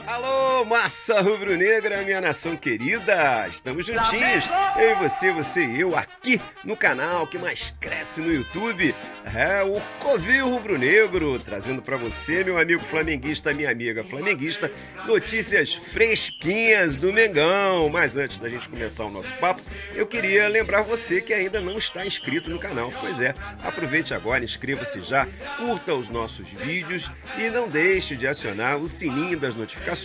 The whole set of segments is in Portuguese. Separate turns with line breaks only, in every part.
Alô, massa rubro-negra, minha nação querida! Estamos juntinhos, eu e você e eu, aqui no canal que mais cresce no YouTube, o Covil Rubro-Negro, trazendo pra você, meu amigo flamenguista, minha amiga flamenguista, notícias fresquinhas do Mengão. Mas antes da gente começar o nosso papo, eu queria lembrar você que ainda não está inscrito no canal. Pois é, aproveite agora, inscreva-se já, curta os nossos vídeos e não deixe de acionar o sininho das notificações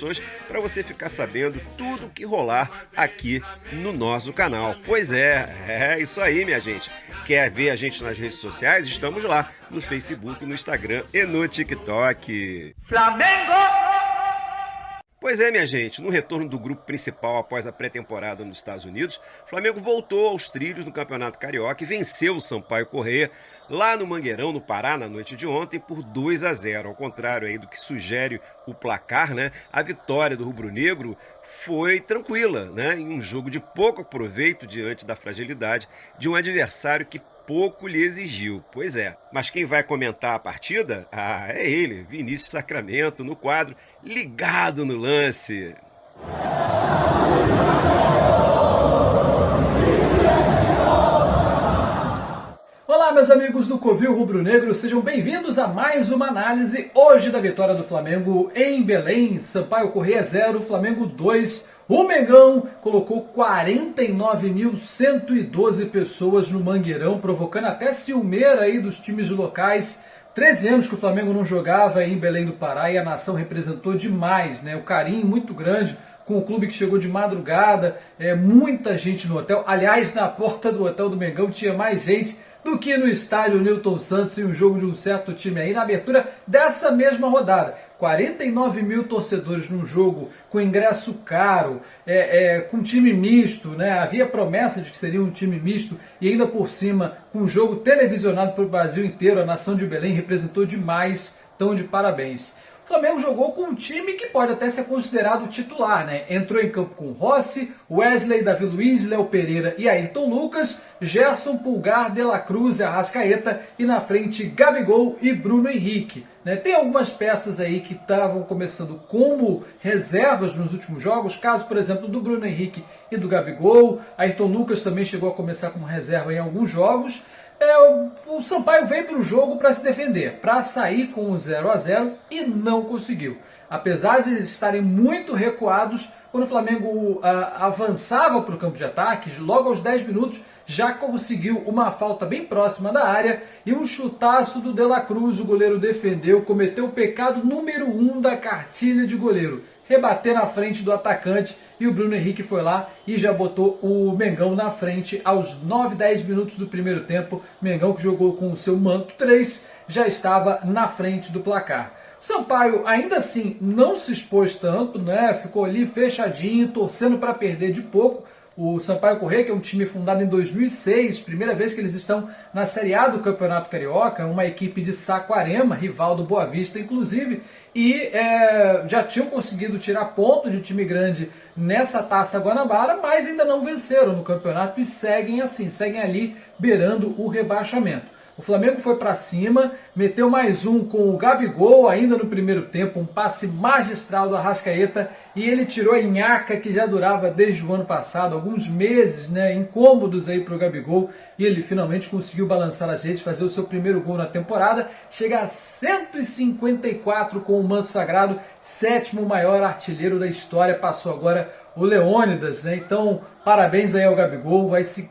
para você ficar sabendo tudo que rolar aqui no nosso canal. Pois é isso aí, minha gente. Quer ver a gente nas redes sociais? Estamos lá no Facebook, no Instagram e no TikTok.
Flamengo!
Pois é, minha gente, no retorno do grupo principal após a pré-temporada nos Estados Unidos, o Flamengo voltou aos trilhos no Campeonato Carioca e venceu o Sampaio Corrêa lá no Mangueirão, no Pará, na noite de ontem, por 2-0. Ao contrário aí do que sugere o placar, né? A vitória do rubro-negro foi tranquila, né? Em um jogo de pouco proveito diante da fragilidade de um adversário que pouco lhe exigiu. Pois é. Mas quem vai comentar a partida? É ele, Vinícius Sacramento, no quadro Ligado no Lance.
Olá, meus amigos do Covil Rubro-Negro, sejam bem-vindos a mais uma análise hoje da vitória do Flamengo em Belém. Sampaio Corrêa 0, Flamengo 2. O Mengão colocou 49.112 pessoas no Mangueirão, provocando até ciumeira aí dos times locais. 13 anos que o Flamengo não jogava em Belém do Pará e a nação representou demais, né? O carinho muito grande com o clube que chegou de madrugada, muita gente no hotel. Aliás, na porta do hotel do Mengão tinha mais gente do que no estádio Newton Santos em um jogo de um certo time aí, na abertura dessa mesma rodada. 49 mil torcedores num jogo com ingresso caro, com time misto, né? Havia promessa de que seria um time misto e ainda por cima com um jogo televisionado para o Brasil inteiro. A nação de Belém representou demais, tão de parabéns. O Flamengo jogou com um time que pode até ser considerado titular, né? Entrou em campo com Rossi, Wesley, Davi Luiz, Léo Pereira e Ayrton Lucas, Gerson, Pulgar, De La Cruz e Arrascaeta, e na frente Gabigol e Bruno Henrique. Né? Tem algumas peças aí que estavam começando como reservas nos últimos jogos, caso, por exemplo, do Bruno Henrique e do Gabigol. Ayrton Lucas também chegou a começar como reserva em alguns jogos. O Sampaio veio para o jogo para se defender, para sair com o 0-0 e não conseguiu. Apesar de estarem muito recuados, quando o Flamengo avançava para o campo de ataque, logo aos 10 minutos já conseguiu uma falta bem próxima da área e um chutaço do De La Cruz. O goleiro defendeu, cometeu o pecado número 1 da cartilha de goleiro: rebater na frente do atacante, e o Bruno Henrique foi lá e já botou o Mengão na frente aos 9, 10 minutos do primeiro tempo. Mengão, que jogou com o seu manto 3, já estava na frente do placar. O Sampaio ainda assim não se expôs tanto, né? Ficou ali fechadinho, torcendo para perder de pouco. O Sampaio Corrêa, que é um time fundado em 2006, primeira vez que eles estão na Série A do Campeonato Carioca, uma equipe de Saquarema, rival do Boa Vista, inclusive, e já tinham conseguido tirar ponto de time grande nessa Taça Guanabara, mas ainda não venceram no campeonato e seguem assim, seguem ali beirando o rebaixamento. O Flamengo foi para cima, meteu mais um com o Gabigol ainda no primeiro tempo, um passe magistral do Arrascaeta, e ele tirou a nhaca que já durava desde o ano passado, alguns meses, né, incômodos aí para o Gabigol, e ele finalmente conseguiu balançar as redes, fazer o seu primeiro gol na temporada, chega a 154 com o manto sagrado, 7º maior artilheiro da história, passou agora o Leônidas, né? Então, parabéns aí ao Gabigol, vai se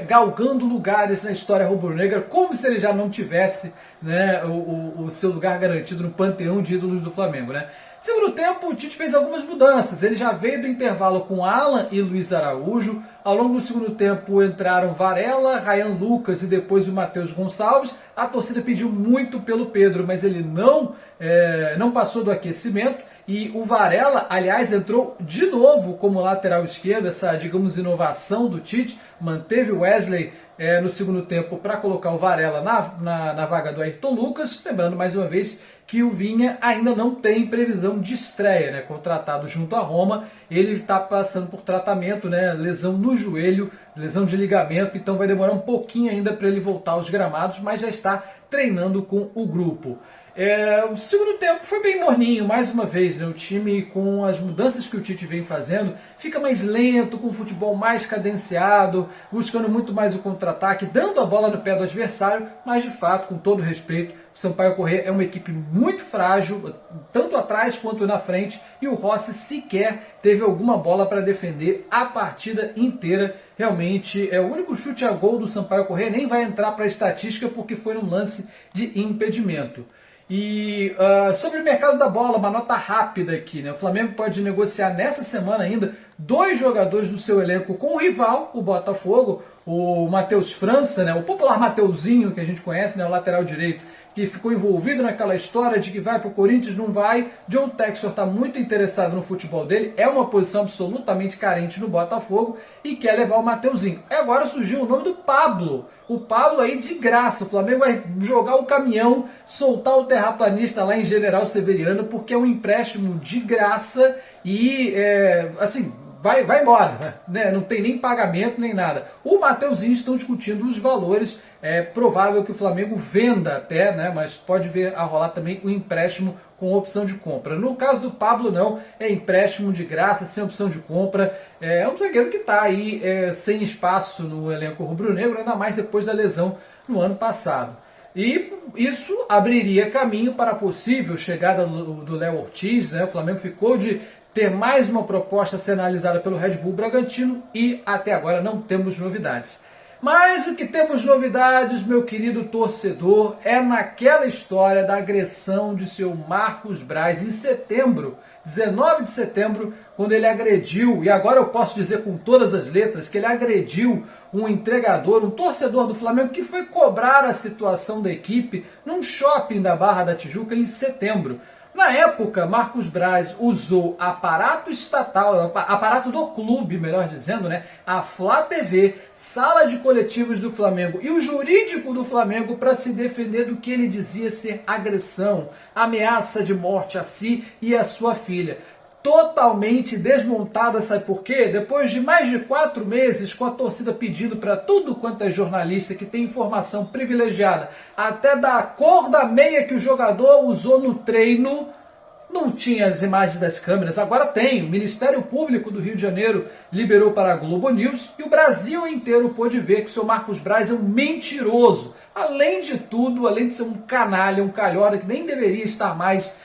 galgando lugares na história rubro-negra, como se ele já não tivesse, né, o seu lugar garantido no panteão de ídolos do Flamengo, né? Segundo tempo, o Tite fez algumas mudanças. Ele já veio do intervalo com Alan e Luiz Araújo. Ao longo do segundo tempo entraram Varela, Ryan Lucas e depois o Matheus Gonçalves. A torcida pediu muito pelo Pedro, mas ele não passou do aquecimento. E o Varela, aliás, entrou de novo como lateral esquerdo, essa, digamos, inovação do Tite. Manteve o Wesley no segundo tempo para colocar o Varela na vaga do Ayrton Lucas. Lembrando mais uma vez que o Vinha ainda não tem previsão de estreia, né? Contratado junto à Roma, ele está passando por tratamento, né? Lesão no joelho, lesão de ligamento, então vai demorar um pouquinho ainda para ele voltar aos gramados, mas já está treinando com o grupo. O segundo tempo foi bem morninho, mais uma vez, né? O time, com as mudanças que o Tite vem fazendo, fica mais lento, com o futebol mais cadenciado, buscando muito mais o contra-ataque, dando a bola no pé do adversário, mas de fato, com todo respeito, o Sampaio Corrêa é uma equipe muito frágil, tanto atrás quanto na frente, e o Rossi sequer teve alguma bola para defender a partida inteira. Realmente, o único chute a gol do Sampaio Corrêa nem vai entrar para a estatística porque foi um lance de impedimento. E sobre o mercado da bola, uma nota rápida aqui, né? O Flamengo pode negociar nessa semana ainda 2 jogadores do seu elenco com o rival, o Botafogo, o Matheus França, né? O popular Mateuzinho, que a gente conhece, né? O lateral direito, que ficou envolvido naquela história de que vai para o Corinthians, não vai. John Textor está muito interessado no futebol dele, é uma posição absolutamente carente no Botafogo e quer levar o Mateuzinho. E agora surgiu o nome do Pablo. O Pablo aí de graça, o Flamengo vai jogar o caminhão, soltar o terraplanista lá em General Severiano, porque é um empréstimo de graça e, assim, vai embora, né? Não tem nem pagamento nem nada. O Mateuzinho estão discutindo os valores, é provável que o Flamengo venda até, né? Mas pode ver a rolar também o empréstimo com opção de compra. No caso do Pablo não, é empréstimo de graça, sem opção de compra. É um zagueiro que está aí sem espaço no elenco rubro-negro, ainda mais depois da lesão no ano passado. E isso abriria caminho para a possível chegada do Léo Ortiz, né? O Flamengo ficou de ter mais uma proposta a ser analisada pelo Red Bull Bragantino e até agora não temos novidades. Mas o que temos novidades, meu querido torcedor, é naquela história da agressão de seu Marcos Braz em setembro, 19 de setembro, quando ele agrediu, e agora eu posso dizer com todas as letras, que ele agrediu um entregador, um torcedor do Flamengo que foi cobrar a situação da equipe num shopping da Barra da Tijuca em setembro. Na época, Marcos Braz usou aparato estatal, aparato do clube, melhor dizendo, né? A Flá TV, sala de coletivos do Flamengo e o jurídico do Flamengo para se defender do que ele dizia ser agressão, ameaça de morte a si e a sua filha. Totalmente desmontada, sabe por quê? Depois de mais de 4 meses, com a torcida pedindo para tudo quanto é jornalista que tem informação privilegiada, até da cor da meia que o jogador usou no treino, não tinha as imagens das câmeras, agora tem. O Ministério Público do Rio de Janeiro liberou para a Globo News e o Brasil inteiro pôde ver que o seu Marcos Braz é um mentiroso. Além de tudo, além de ser um canalha, um calhorda que nem deveria estar mais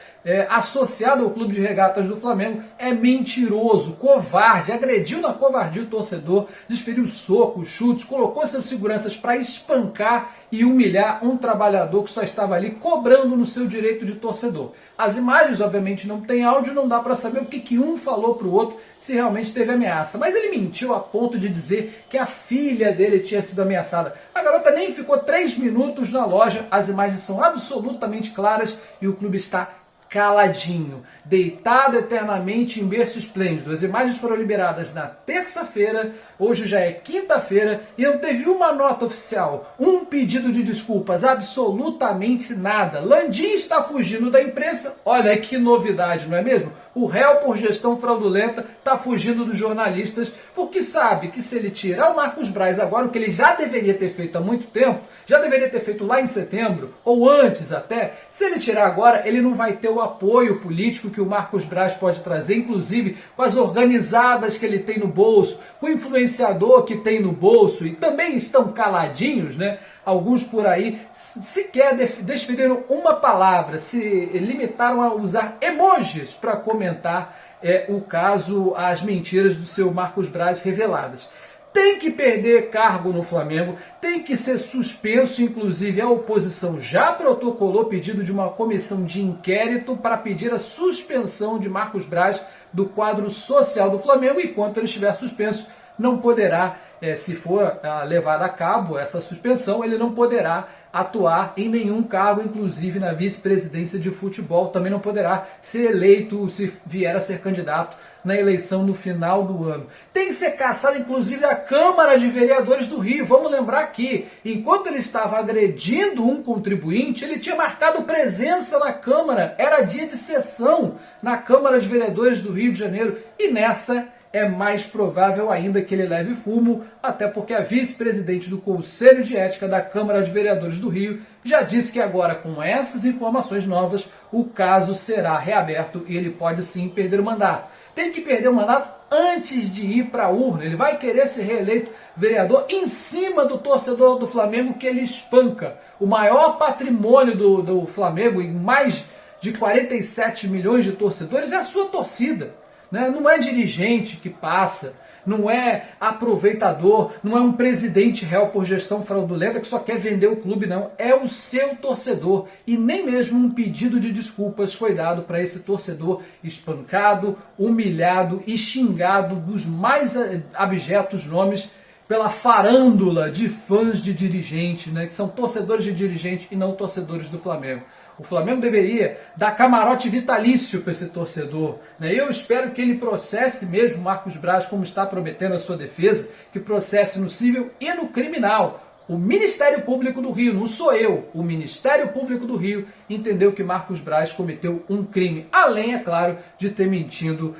associado ao Clube de Regatas do Flamengo, é mentiroso, covarde, agrediu na covardia o torcedor, desferiu socos, chutes, colocou seus seguranças para espancar e humilhar um trabalhador que só estava ali cobrando no seu direito de torcedor. As imagens, obviamente, não tem áudio, não dá para saber o que um falou para o outro, se realmente teve ameaça. Mas ele mentiu a ponto de dizer que a filha dele tinha sido ameaçada. A garota nem ficou 3 minutos na loja, as imagens são absolutamente claras e o clube está caladinho, deitado eternamente em berço esplêndido. As imagens foram liberadas na terça-feira, hoje já é quinta-feira, e não teve uma nota oficial, um pedido de desculpas, absolutamente nada. Landim está fugindo da imprensa, olha que novidade, não é mesmo? O réu por gestão fraudulenta está fugindo dos jornalistas, porque sabe que se ele tirar o Marcos Braz agora, o que ele já deveria ter feito há muito tempo, já deveria ter feito lá em setembro, ou antes até, se ele tirar agora, ele não vai ter o apoio político que o Marcos Braz pode trazer, inclusive com as organizadas que ele tem no bolso, com o influenciador que tem no bolso, e também estão caladinhos, né? Alguns por aí sequer desferiram uma palavra, se limitaram a usar emojis para comentar o caso, as mentiras do seu Marcos Braz reveladas. Tem que perder cargo no Flamengo, tem que ser suspenso, inclusive a oposição já protocolou pedido de uma comissão de inquérito para pedir a suspensão de Marcos Braz do quadro social do Flamengo, e enquanto ele estiver suspenso, não poderá, se for levada a cabo essa suspensão, ele não poderá atuar em nenhum cargo, inclusive na vice-presidência de futebol, também não poderá ser eleito se vier a ser candidato na eleição no final do ano. Tem que ser caçado, inclusive, da Câmara de Vereadores do Rio. Vamos lembrar que, enquanto ele estava agredindo um contribuinte, ele tinha marcado presença na Câmara, era dia de sessão na Câmara de Vereadores do Rio de Janeiro, e nessa é mais provável ainda que ele leve fumo, até porque a vice-presidente do Conselho de Ética da Câmara de Vereadores do Rio já disse que agora, com essas informações novas, o caso será reaberto e ele pode sim perder o mandato. Tem que perder o mandato antes de ir para a urna. Ele vai querer ser reeleito vereador em cima do torcedor do Flamengo que ele espanca. O maior patrimônio do Flamengo, em mais de 47 milhões de torcedores, é a sua torcida. Né? Não é dirigente que passa, não é aproveitador, não é um presidente réu por gestão fraudulenta que só quer vender o clube, não. É o seu torcedor. E nem mesmo um pedido de desculpas foi dado para esse torcedor espancado, humilhado e xingado dos mais abjetos nomes pela farândula de fãs de dirigente, né, que são torcedores de dirigente e não torcedores do Flamengo. O Flamengo deveria dar camarote vitalício para esse torcedor. Né? Eu espero que ele processe mesmo Marcos Braz, como está prometendo a sua defesa, que processe no civil e no criminal. O Ministério Público do Rio, não sou eu, o Ministério Público do Rio entendeu que Marcos Braz cometeu um crime, além, é claro, de ter mentido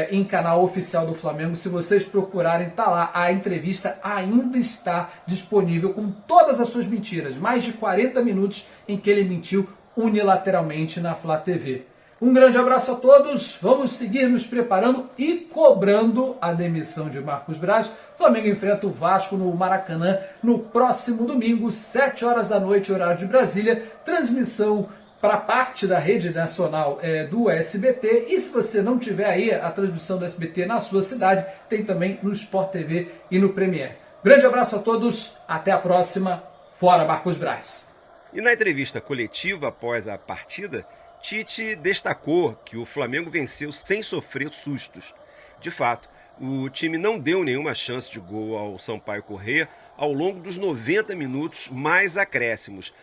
em canal oficial do Flamengo. Se vocês procurarem, tá lá, a entrevista ainda está disponível com todas as suas mentiras, mais de 40 minutos em que ele mentiu unilateralmente na Flá TV. Um grande abraço a todos, vamos seguir nos preparando e cobrando a demissão de Marcos Braz. O Flamengo enfrenta o Vasco no Maracanã no próximo domingo, 7 horas da noite, horário de Brasília, transmissão para parte da rede nacional do SBT, e se você não tiver aí a transmissão do SBT na sua cidade, tem também no Sport TV e no Premiere. Grande abraço a todos, até a próxima, fora Marcos Braz.
E na entrevista coletiva após a partida, Tite destacou que o Flamengo venceu sem sofrer sustos. De fato, o time não deu nenhuma chance de gol ao Sampaio Corrêa ao longo dos 90 minutos mais acréscimos,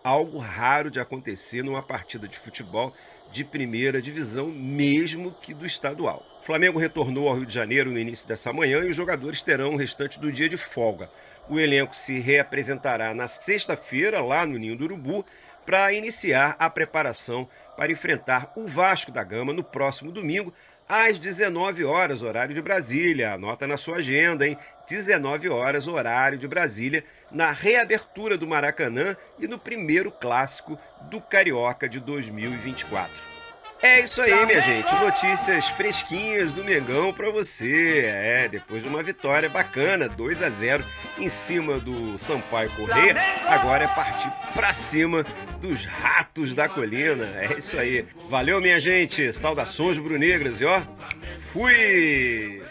algo raro de acontecer numa partida de futebol de primeira divisão, mesmo que do estadual. O Flamengo retornou ao Rio de Janeiro no início dessa manhã e os jogadores terão o restante do dia de folga. O elenco se reapresentará na sexta-feira, lá no Ninho do Urubu, para iniciar a preparação para enfrentar o Vasco da Gama no próximo domingo, às 19 horas, horário de Brasília. Anota na sua agenda, hein? 19 horas, horário de Brasília, na reabertura do Maracanã e no primeiro clássico do Carioca de 2024. É isso aí, minha gente. Notícias fresquinhas do Mengão pra você. Depois de uma vitória bacana, 2-0 em cima do Sampaio Corrêa, agora é partir pra cima dos ratos da colina. É isso aí. Valeu, minha gente. Saudações brunegras e ó, fui!